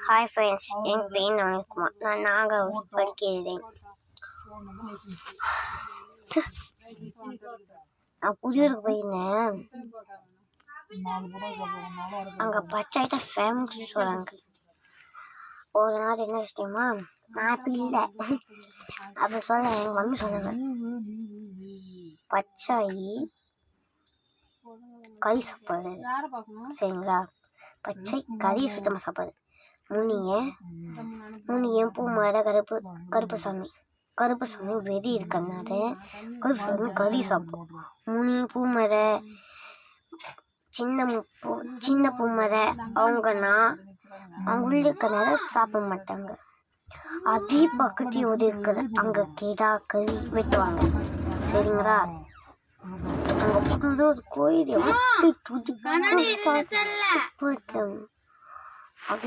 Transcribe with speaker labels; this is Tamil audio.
Speaker 1: ஹாய் ஃப்ரெண்ட்ஸ், என் பேர் நவீன்குமார். நான் நாகூர் படிக்கிறேன். நான் புதியூருக்கு போயிருந்தேன். அங்கே பச்சை ஐட்டம் ஃபேமஸ் சொல்கிறாங்க. ஒரு நாள் என்ன விஷயமா, நான் இப்போ இல்லை அப்படி சொல்ல எங்கள் மம்மி சொன்னாங்க, பச்சை கறி சாப்பாடு. சரிங்களா? பச்சை கறியை சுத்தமாக சாப்பாடு. முனிய பூ மர கருப்பசாமி வெறி இருக்கிறனால கருப்பசாமி கறி சாப்பிடும். முனிய பூ மர சின்ன பூ மர அவங்கன்னா அவங்க உள்ள இருக்கிறனால சாப்பிட மாட்டாங்க. அதே பக்கத்து ஒரு இருக்கிற அங்கே கிடா கறி வெட்டுவாங்க. சரிங்களா? அங்கே புதுதாக ஒரு கோயில் போயிட்டு